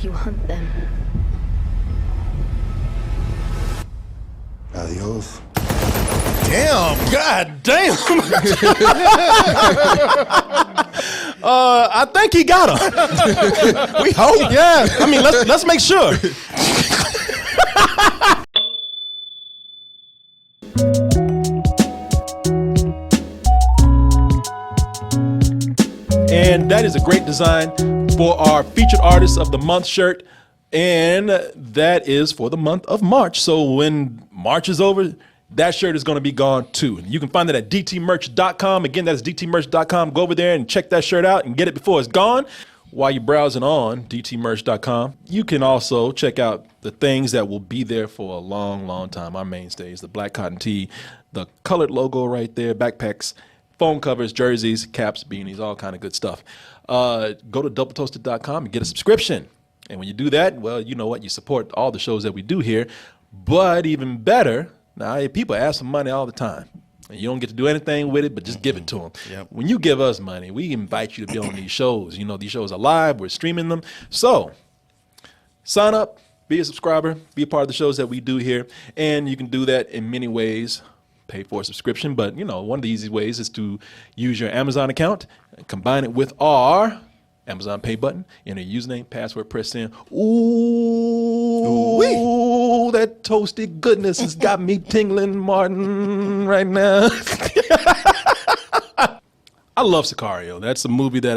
you hunt them. Adios. Damn. God damn. I think he got her. We hope. Yeah. I mean, let's make sure. And that is a great design for our featured artist of the month shirt. And that is for the month of March. So when March is over, that shirt is going to be gone too. And you can find it at dtmerch.com. Again, that's dtmerch.com. Go over there and check that shirt out and get it before it's gone. While you're browsing on dtmerch.com, you can also check out the things that will be there for a long, long time. Our mainstays, the black cotton tee, the colored logo right there, backpacks, phone covers, jerseys, caps, beanies, all kind of good stuff. Go to doubletoasted.com and get a subscription. And when you do that, well, you know what? You support all the shows that we do here. But even better, now people ask for money all the time. And you don't get to do anything with it, but just give it to them. Yep. When you give us money, we invite you to be on these shows. You know, these shows are live. We're streaming them. So sign up, be a subscriber, be a part of the shows that we do here. And you can do that in many ways. Pay for a subscription. But, you know, one of the easy ways is to use your Amazon account and combine it with our Amazon Pay button, enter your username, password, press send. Ooh, that toasty goodness has got me tingling, Martin, right now. I love Sicario. That's a movie that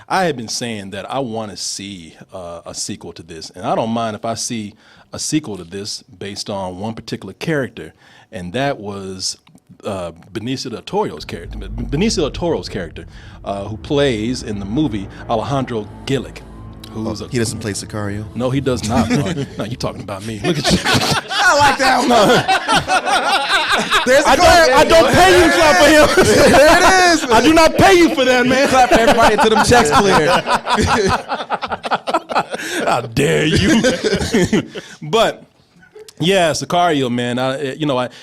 I have been saying that I want to see a sequel to this. And I don't mind if I see a sequel to this based on one particular character. And that was Benicio del Toro's character, who plays in the movie Alejandro Gillick. He doesn't play Sicario? No, he does not. No, you're talking about me. Look at you. I like that one. I don't pay you to clap for him. There it is. I do not pay you for that, man. Clap for everybody until them checks clear. How dare you? But yeah, Sicario, man.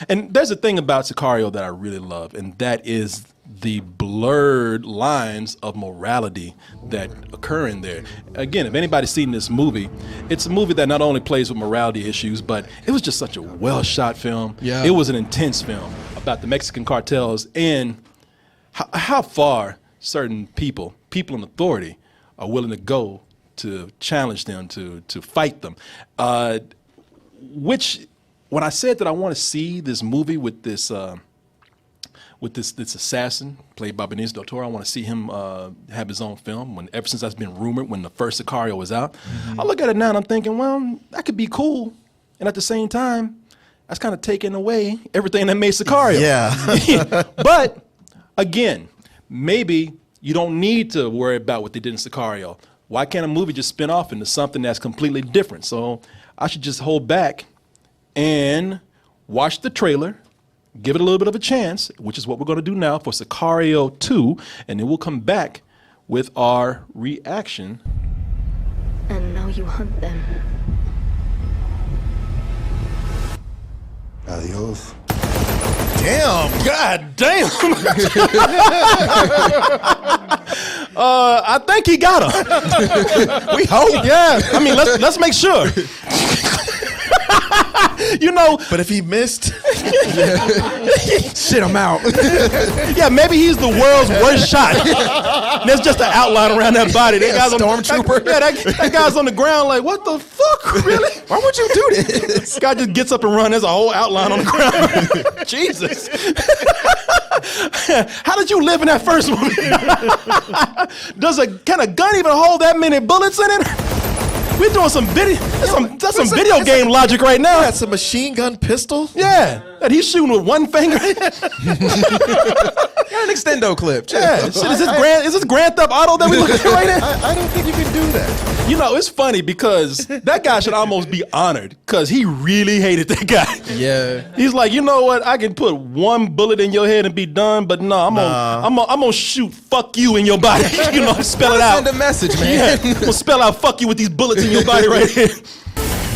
And there's a thing about Sicario that I really love, and that is the blurred lines of morality that occur in there. Again, if anybody's seen this movie, it's a movie that not only plays with morality issues, but it was just such a well-shot film. Yeah. It was an intense film about the Mexican cartels and how far certain people in authority are willing to go to challenge them, to fight them. Which, when I said that I want to see this movie with this assassin played by Benicio del Toro, I want to see him have his own film. Ever since that's been rumored, when the first Sicario was out, I look at it now and I'm thinking, well, that could be cool, and at the same time, that's kind of taking away everything that made Sicario. Yeah. But again, maybe you don't need to worry about what they did in Sicario. Why can't a movie just spin off into something that's completely different? So I should just hold back and watch the trailer, give it a little bit of a chance, which is what we're going to do now for Sicario 2, and then we'll come back with our reaction. And now you hunt them. Adios. Damn. God damn. I think he got her. We hope. Yeah. I mean, let's make sure. You know, but if he missed, shit, I'm out. Yeah, maybe he's the world's worst shot. There's just an outline around that body. That guy's stormtrooper. That guy's on the ground like, what the fuck? Really? Why would you do this? Guy just gets up and runs. There's a whole outline on the ground. Jesus. How did you live in that first movie? Can a gun even hold that many bullets in it? We're doing some video. That's some video game logic right now. That's a machine gun pistol. Yeah, that he's shooting with one finger. Got an extendo clip. Yeah, shit, is this Grand Theft Auto that we looking at right now? I don't think you can do that. You know, it's funny because that guy should almost be honored because he really hated that guy. Yeah, he's like, you know what? I can put one bullet in your head and be done, but no, I'm gonna shoot "fuck you" in your body. You know, spell it out. Send a message, man. Yeah, I'm gonna spell out "fuck you" with these bullets in your body right here.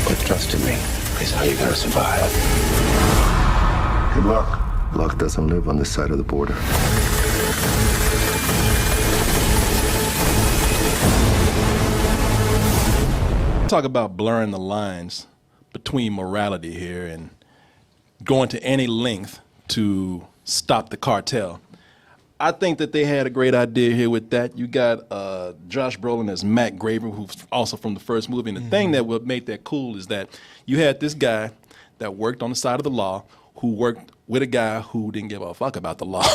Put trust in me. It's how you're gonna survive. Good luck. Luck doesn't live on this side of the border. talk about blurring the lines between morality here and going to any length to stop the cartel. I think that they had a great idea here with that. You got Josh Brolin as Matt Graver, who's also from the first movie. And the thing that would make that cool is that you had this guy that worked on the side of the law, who worked with a guy who didn't give a fuck about the law.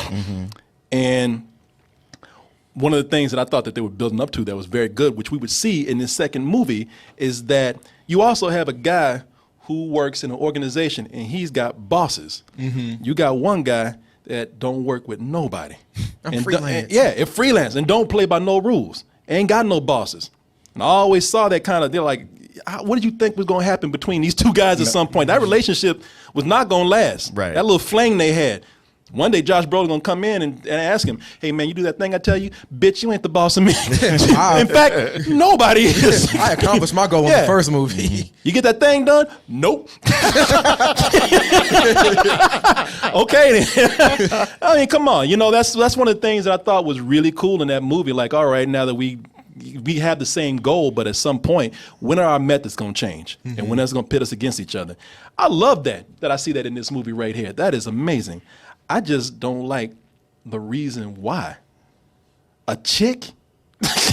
And one of the things that I thought that they were building up to that was very good, which we would see in this second movie, is that you also have a guy who works in an organization and he's got bosses. You got one guy that don't work with nobody. I'm freelance. It freelance and don't play by no rules. Ain't got no bosses. And I always saw that kind of, they're like, what did you think was going to happen between these two guys at some point? That relationship was not going to last. Right. That little fling they had. One day Josh Brolin going to come in and ask him, hey man, you do that thing I tell you? Bitch, you ain't the boss of me. In fact, nobody is. I accomplished my goal in the first movie. You get that thing done? Nope. Okay then. I mean, come on. You know, that's one of the things that I thought was really cool in that movie. Like, all right, now that we have the same goal, but at some point, when are our methods going to change? And when that's going to pit us against each other? I love that I see that in this movie right here. That is amazing. I just don't like the reason why. A chick,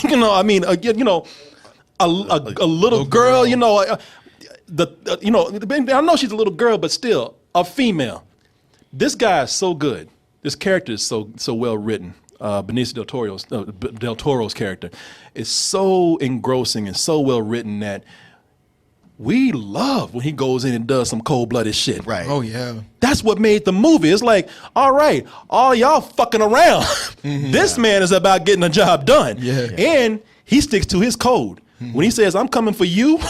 you know, I mean, a little girl, you know, I know she's a little girl, but still a female. This guy is so good. This character is so well written. Benicio del Toro's character is so engrossing and so well written that we love when he goes in and does some cold-blooded shit. Right. Oh, yeah. That's what made the movie. It's like, all right, all y'all fucking around. This man is about getting a job done. Yeah. And he sticks to his code. When he says, I'm coming for you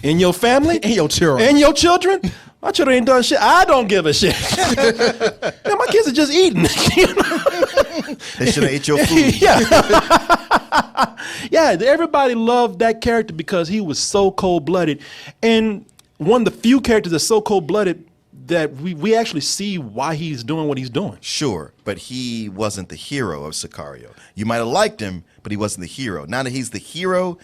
and your family. And your children. And your children. My children ain't done shit. I don't give a shit. Man, my kids are just eating. They should have ate your food. Yeah, everybody loved that character because he was so cold-blooded. And one of the few characters that's so cold-blooded that we actually see why he's doing what he's doing. Sure, but he wasn't the hero of Sicario. You might have liked him, but he wasn't the hero. Now that he's the hero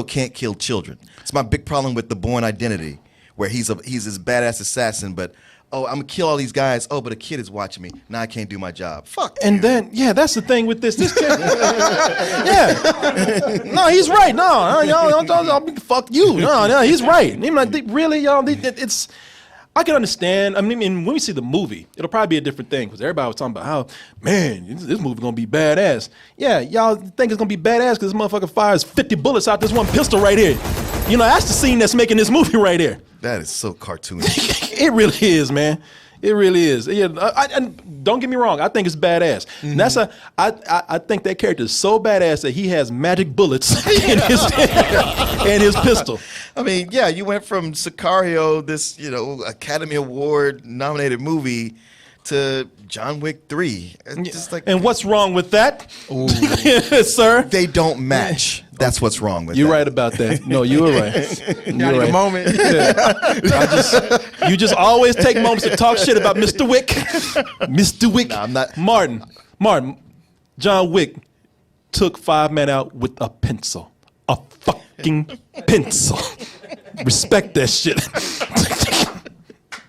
can't kill children. It's my big problem with the Bourne Identity, where he's this badass assassin, but I'm gonna kill all these guys. Oh, but a kid is watching me. Now I can't do my job. Fuck. And then, that's the thing with this character. No, he's right. No, y'all, fuck you. No, he's right. I'm like, really, y'all? It's. I can understand. I mean, when we see the movie, it'll probably be a different thing because everybody was talking about how, man, this movie gonna be badass. Yeah, y'all think it's gonna be badass because this motherfucker fires 50 bullets out this one pistol right here. You know, that's the scene that's making this movie right here. That is so cartoonish. It really is, man. It really is. Yeah, and don't get me wrong. I think it's badass. And I think that character is so badass that he has magic bullets in his pistol. I mean, yeah, you went from Sicario, this Academy Award nominated movie, to John Wick 3. Just like, and what's wrong with that, sir? They don't match. That's what's wrong with You're that. right about that. No, you were right. Not right. a moment. Yeah. You just always take moments to talk shit about Mr. Wick. Mr. Wick. No, I'm not. Martin. John Wick took 5 men out with a pencil. A fucking pencil. Respect that shit.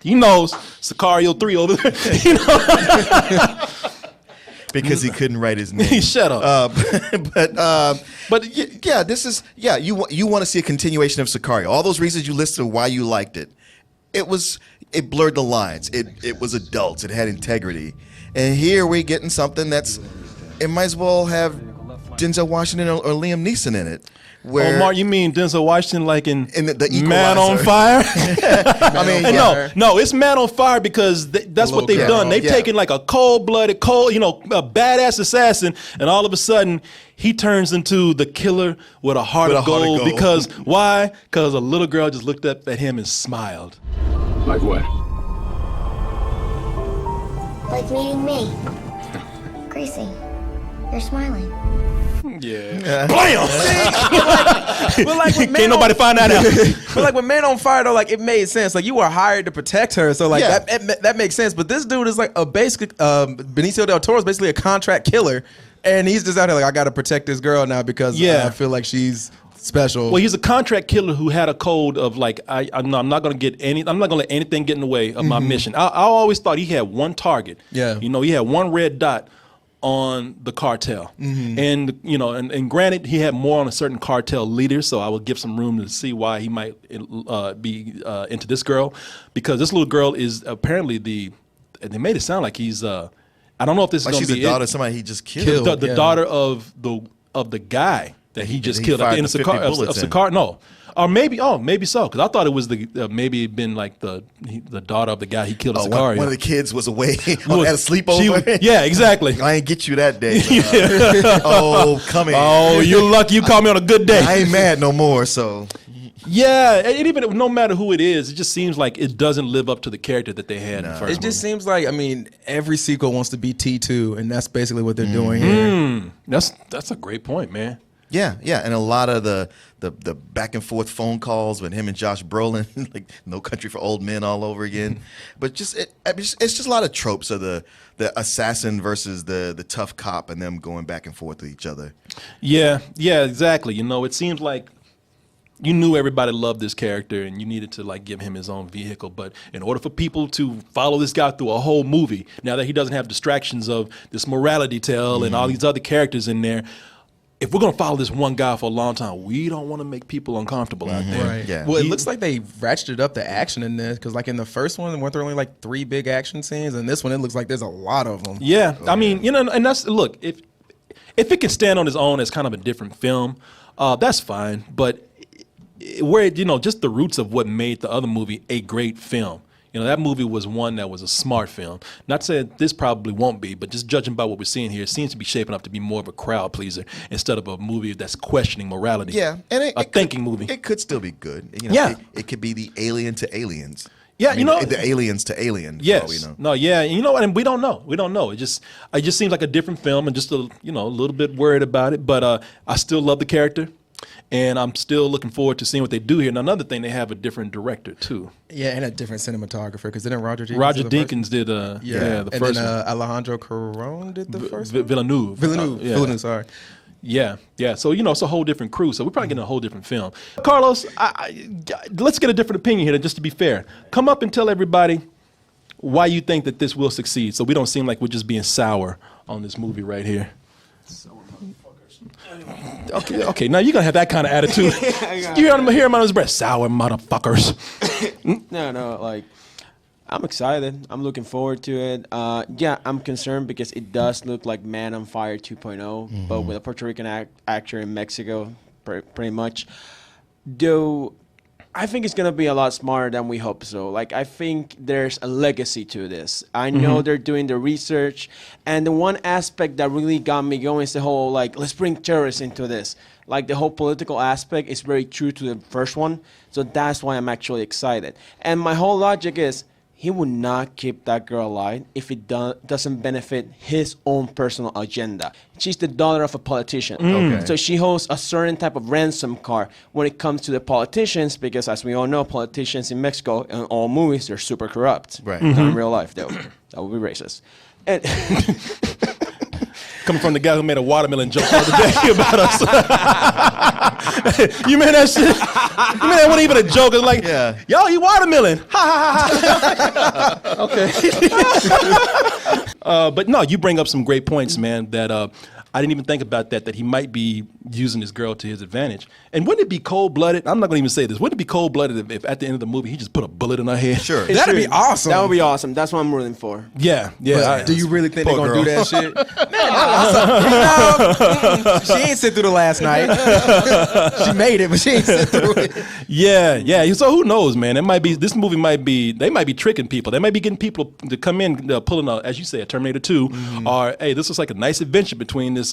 He knows Sicario 3 over there. Because he couldn't write his name. Shut up. But this is you want to see a continuation of Sicario. All those reasons you listed why you liked it. It blurred the lines. It was adults. It had integrity. And here we're getting something it might as well have Denzel Washington or Liam Neeson in it. Where, Mark, you mean Denzel Washington like in the Equalizer. Man on Fire? I mean, No, it's Man on Fire because that's what they've done. They've taken like a cold-blooded, a badass assassin, and all of a sudden he turns into the killer with a heart of gold. Because why? Because a little girl just looked up at him and smiled. Like what? Like meeting me. Gracie, you're smiling. Yeah. Blam! But like with Can't nobody find that out. But like with Man on Fire, though, like it made sense. Like you were hired to protect her, so like that makes sense. But this dude is like Benicio del Toro is basically a contract killer, and he's just out there like, I got to protect this girl now because I feel like she's special. Well, he's a contract killer who had a code of like, I'm not going to let anything get in the way of my mission. I always thought he had one target. Yeah. You know, he had one red dot on the cartel. And, you know, and granted, he had more on a certain cartel leader, so I would give some room to see why he might be into this girl. Because this little girl is apparently they made it sound like he's, I don't know if this is Like going to she's be the daughter of somebody he just killed. the daughter of the guy that he just killed at the end of Sicaro. No. Or maybe so, because I thought it was maybe been like the daughter of the guy he killed at Sicario. One of the kids was away at a sleepover. Yeah, exactly. I ain't get you that day. Oh, come here. Oh, you're lucky you called me on a good day. I ain't mad no more, so. Yeah, and even no matter who it is, it just seems like it doesn't live up to the character that they had in the first It just movie. seems like, I mean, every sequel wants to be T2, and that's basically what they're doing here. That's a great point, man. Yeah, and a lot of the back and forth phone calls with him and Josh Brolin, like No Country for Old Men all over again. But it's just a lot of tropes of the assassin versus the tough cop and them going back and forth with each other. Yeah, exactly. You know, it seems like you knew everybody loved this character and you needed to like give him his own vehicle. But in order for people to follow this guy through a whole movie, now that he doesn't have distractions of this morality tale and all these other characters in there, if we're going to follow this one guy for a long time, we don't want to make people uncomfortable out there. Right. Yeah. Well, it looks like they ratcheted up the action in this, because like in the first one, weren't there only like 3 big action scenes? And this one, it looks like there's a lot of them. Yeah, I mean, you know, and that's, look, if it can stand on its own as kind of a different film, that's fine. But where, you know, just the roots of what made the other movie a great film. You know, that movie was one that was a smart film. Not to say this probably won't be, but just judging by what we're seeing here, it seems to be shaping up to be more of a crowd pleaser instead of a movie that's questioning morality. Yeah, and a thinking movie. It could still be good. You know, Yeah. it could be the Alien to Aliens. Yeah, I mean, you know, the Aliens to Alien. Yes. You know. No. Yeah. And you know what? And we don't know. It just seems like a different film, and just a little bit worried about it. But I still love the character, and I'm still looking forward to seeing what they do here. And another thing, they have a different director too. Yeah, and a different cinematographer, because didn't Roger Dinkins did the and first then one. Alejandro Caron did the first one? Villeneuve. Villeneuve, sorry. Yeah. So, you know, it's a whole different crew. So we're probably getting a whole different film. Carlos, let's get a different opinion here, just to be fair. Come up and tell everybody why you think that this will succeed, so we don't seem like we're just being sour on this movie right here. Okay. Now you're going to have that kind of attitude. You hear him on his breath. Sour motherfuckers. No, like, I'm excited. I'm looking forward to it. Yeah, I'm concerned because it does look like Man on Fire 2.0, but with a Puerto Rican actor in Mexico, pretty much. Though, I think it's going to be a lot smarter than we hope so. Like, I think there's a legacy to this. I know they're doing the research, and the one aspect that really got me going is the whole, like, let's bring terrorists into this. Like, the whole political aspect is very true to the first one, so that's why I'm actually excited. And my whole logic is, he would not keep that girl alive if it doesn't benefit his own personal agenda. She's the daughter of a politician. Okay. So she holds a certain type of ransom card when it comes to the politicians, because as we all know, politicians in Mexico, in all movies, they're super corrupt. Right. Not in real life, though. That would be racist. And Coming from the guy who made a watermelon joke the other day about us. You made that shit? You made that wasn't even a joke. It's like, yo, you watermelon. Ha ha ha. Okay. But no, you bring up some great points, man, that I didn't even think about that he might be using this girl to his advantage. And wouldn't it be cold-blooded? I'm not going to even say this. Wouldn't it be cold-blooded if at the end of the movie he just put a bullet in her head? Sure. That'd be awesome. that would be awesome. That's what I'm rooting for. Yeah. But do you really think they're Poor going to do girl. that shit? She ain't sit through the last night. She made it, but she ain't sit through it. Yeah. So who knows, man? This movie might be tricking people. They might be getting people to come in pulling as you say, a Terminator 2, or hey, this was like a nice adventure between this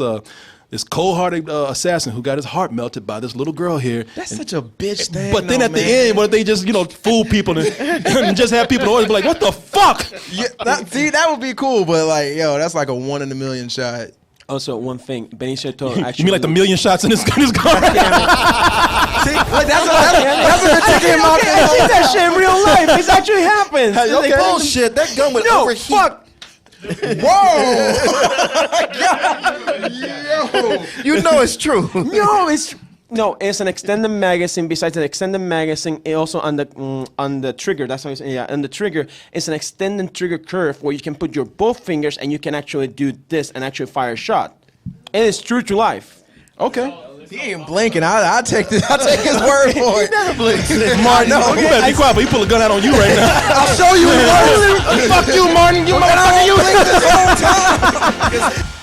cold-hearted assassin who got his heart melted by this little girl here. That's such a bitch thing. But then though, at the man. end, what if they just fool people and just have people always be like, what the fuck? Yeah, that would be cool, but like, yo, that's like a 1 in a million shot. Also, one thing, Benicio Toro actually. You mean like the million shots in this car? See, like that's what they're taking him out. I see that shit in real life. It's actually happened. Okay. Bullshit. That gun would overheat. Fuck. Whoa! You know it's true. No, it's No, it's an extended magazine. Besides the extended magazine, it also on the trigger. That's how it's, yeah. On the trigger, it's an extended trigger curve where you can put your both fingers and you can actually do this and actually fire a shot. And it's true to life. Okay. He ain't blinking. I take his word for it. He never blinks. Martin, you better be quiet, but he pull a gun out on you right now. I'll show you. Fuck you, Martin. You motherfucker. You blinked this whole time.